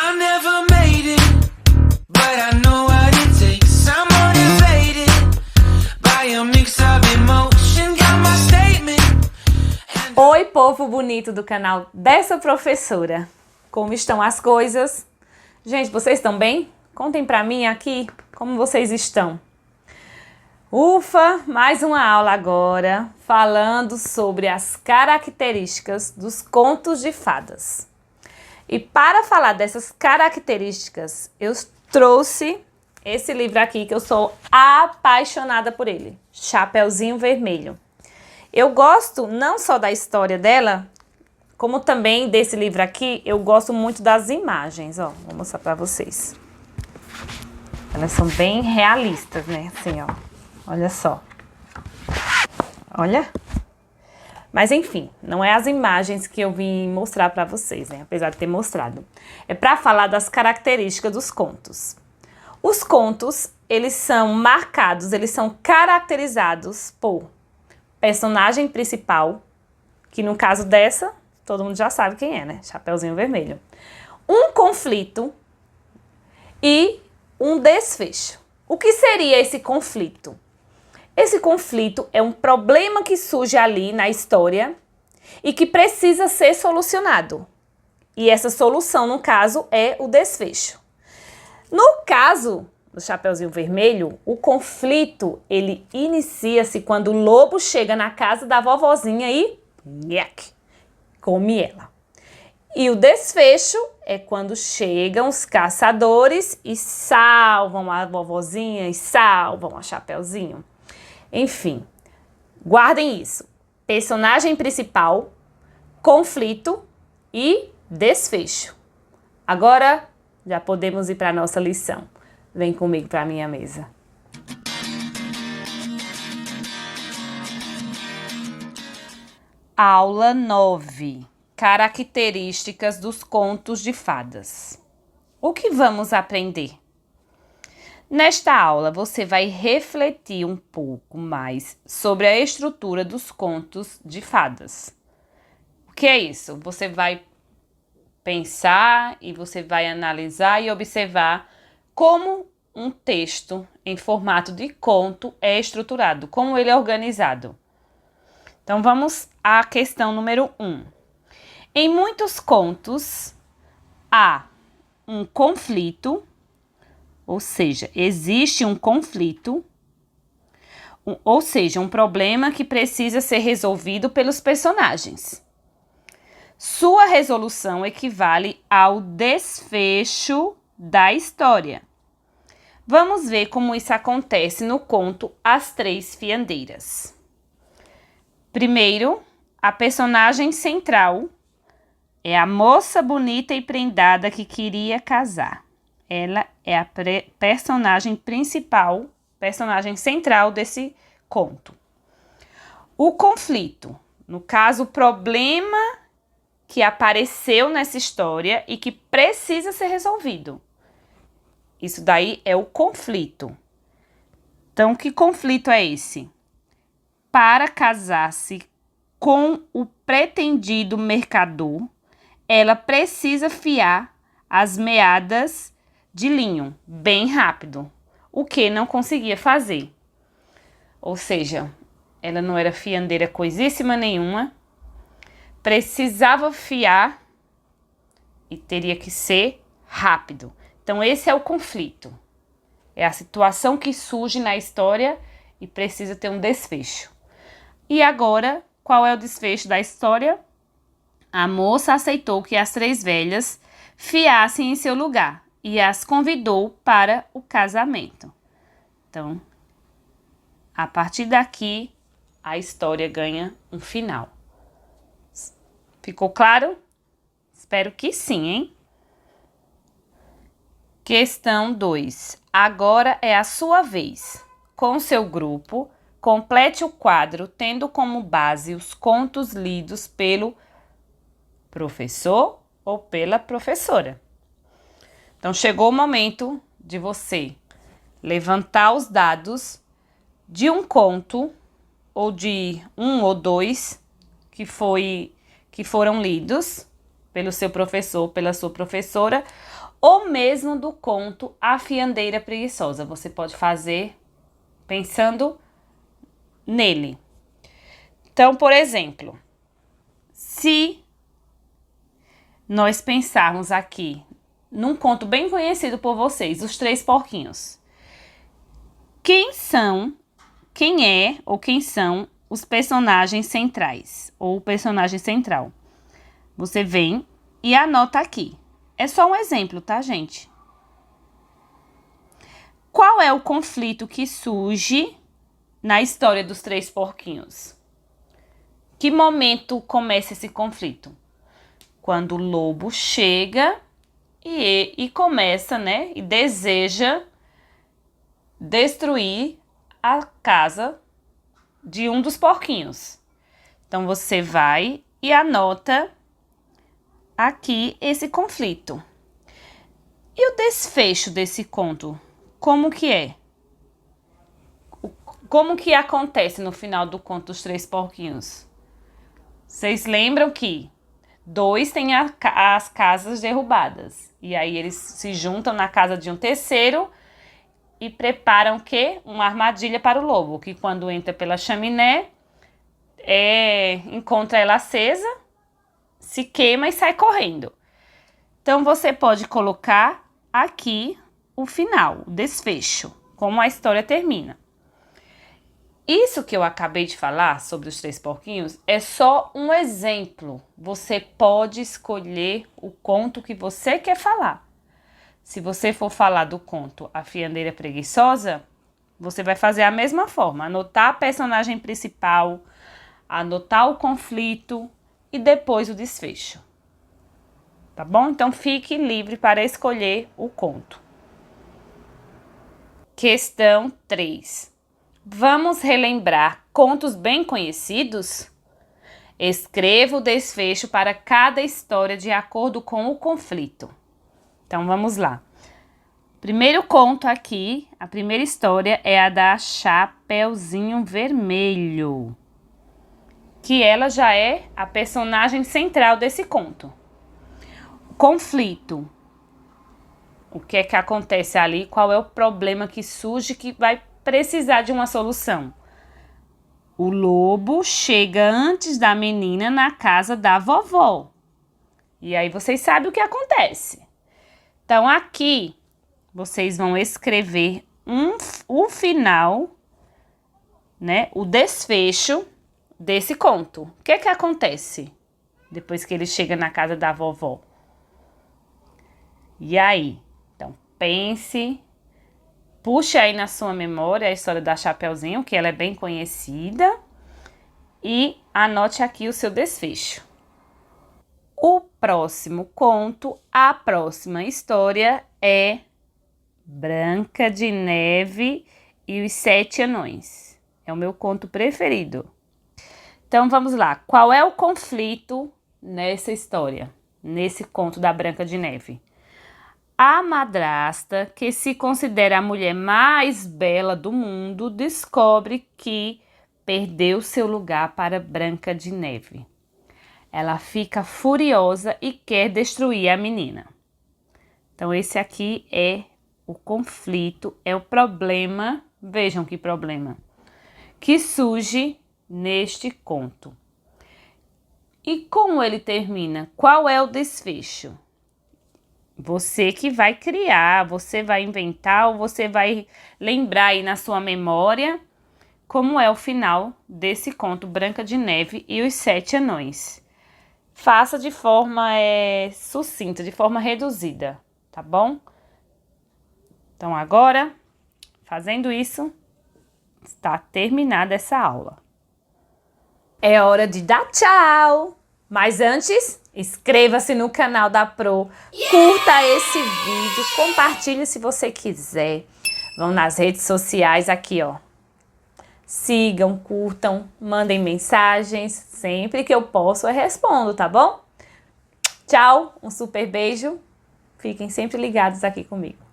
I never made it, but I know what it takes. I'm motivated by a mix of emotion. Got my statement. Oi, povo bonito do canal dessa professora. Como estão as coisas? Gente, vocês estão bem? Contem pra mim aqui como vocês estão. Ufa, mais uma aula agora falando sobre as características dos contos de fadas. E para falar dessas características, eu trouxe esse livro aqui que eu sou apaixonada por ele, Chapeuzinho Vermelho. Eu gosto não só da história dela, como também desse livro aqui, eu gosto muito das imagens, ó. Vou mostrar pra vocês. Elas são bem realistas, né? Assim, ó. Olha só. Olha. Mas enfim, não é as imagens que eu vim mostrar pra vocês, né? Apesar de ter mostrado. É pra falar das características dos contos. Os contos, eles são marcados, eles são caracterizados por personagem principal, que no caso dessa, todo mundo já sabe quem é, né? Chapeuzinho Vermelho. Um conflito e um desfecho. O que seria esse conflito? Esse conflito é um problema que surge ali na história e que precisa ser solucionado. E essa solução, no caso, é o desfecho. No caso do Chapeuzinho Vermelho, o conflito, ele inicia-se quando o lobo chega na casa da vovozinha e come ela. E o desfecho é quando chegam os caçadores e salvam a vovozinha e salvam a Chapeuzinho. Enfim, guardem isso. Personagem principal, conflito e desfecho. Agora já podemos ir para a nossa lição. Vem comigo para a minha mesa. Aula 9. Características dos contos de fadas. O que vamos aprender? Nesta aula, você vai refletir um pouco mais sobre a estrutura dos contos de fadas. O que é isso? Você vai pensar e você vai analisar e observar como um texto em formato de conto é estruturado, como ele é organizado. Então, vamos à questão número 1. Em muitos contos, há um conflito, ou seja, existe um conflito, ou seja, um problema que precisa ser resolvido pelos personagens. Sua resolução equivale ao desfecho da história. Vamos ver como isso acontece no conto As Três Fiandeiras. Primeiro, a personagem central é a moça bonita e prendada que queria casar. Ela é a personagem principal, personagem central desse conto. O conflito, no caso, o problema que apareceu nessa história e que precisa ser resolvido. Isso daí é o conflito. Então, que conflito é esse? Para casar-se com o pretendido mercador, ela precisa fiar as meadas de linho bem rápido, o que não conseguia fazer. Ou seja, ela não era fiandeira coisíssima nenhuma, precisava fiar e teria que ser rápido. Então, esse é o conflito. É a situação que surge na história e precisa ter um desfecho. E agora, qual é o desfecho da história? A moça aceitou que as três velhas fiassem em seu lugar e as convidou para o casamento. Então, a partir daqui, a história ganha um final. Ficou claro? Espero que sim, hein? Questão 2. Agora é a sua vez. Com seu grupo, complete o quadro tendo como base os contos lidos pelo professor ou pela professora. Então, chegou o momento de você levantar os dados de um conto ou de um ou dois que foram lidos pelo seu professor, pela sua professora, ou mesmo do conto A Fiandeira Preguiçosa. Você pode fazer pensando nele. Então, por exemplo, se nós pensarmos aqui num conto bem conhecido por vocês, Os Três Porquinhos. Quem são os personagens centrais, ou o personagem central? Você vem e anota aqui. É só um exemplo, tá, gente? Qual é o conflito que surge na história dos Três Porquinhos? Que momento começa esse conflito? Quando o lobo chega e começa, né, e deseja destruir a casa de um dos porquinhos. Então, você vai e anota aqui esse conflito. E o desfecho desse conto? Como que é? Como que acontece no final do conto dos Três Porquinhos? Vocês lembram que dois têm as casas derrubadas. E aí eles se juntam na casa de um terceiro e preparam o quê? Uma armadilha para o lobo, que quando entra pela chaminé, encontra ela acesa, se queima e sai correndo. Então, você pode colocar aqui o final, o desfecho, como a história termina. Isso que eu acabei de falar sobre os Três Porquinhos é só um exemplo. Você pode escolher o conto que você quer falar. Se você for falar do conto A Fiandeira Preguiçosa, você vai fazer a mesma forma. Anotar a personagem principal, anotar o conflito e depois o desfecho. Tá bom? Então, fique livre para escolher o conto. Questão 3. Vamos relembrar contos bem conhecidos? Escreva o desfecho para cada história de acordo com o conflito. Então, vamos lá. Primeiro conto aqui, a primeira história é a da Chapeuzinho Vermelho, que ela já é a personagem central desse conto. Conflito. O que é que acontece ali? Qual é o problema que surge que vai precisar de uma solução? O lobo chega antes da menina na casa da vovó. E aí vocês sabem o que acontece. Então, aqui, vocês vão escrever o final, né? O desfecho desse conto. O que é que acontece depois que ele chega na casa da vovó? E aí? Então, pense, puxe aí na sua memória a história da Chapeuzinho, que ela é bem conhecida, e anote aqui o seu desfecho. O próximo conto, a próxima história é Branca de Neve e os Sete Anões. É o meu conto preferido. Então, vamos lá. Qual é o conflito nessa história, nesse conto da Branca de Neve? A madrasta, que se considera a mulher mais bela do mundo, descobre que perdeu seu lugar para Branca de Neve. Ela fica furiosa e quer destruir a menina. Então, esse aqui é o conflito, é o problema, vejam que problema, que surge neste conto. E como ele termina? Qual é o desfecho? Você que vai criar, você vai inventar ou você vai lembrar aí na sua memória como é o final desse conto Branca de Neve e os Sete Anões. Faça de forma sucinta, de forma reduzida, tá bom? Então, agora, fazendo isso, está terminada essa aula. É hora de dar tchau! Mas antes, inscreva-se no canal da Pro, curta esse vídeo, compartilhe se você quiser. Vão nas redes sociais aqui, ó. Sigam, curtam, mandem mensagens. Sempre que eu posso, eu respondo, tá bom? Tchau, um super beijo. Fiquem sempre ligados aqui comigo.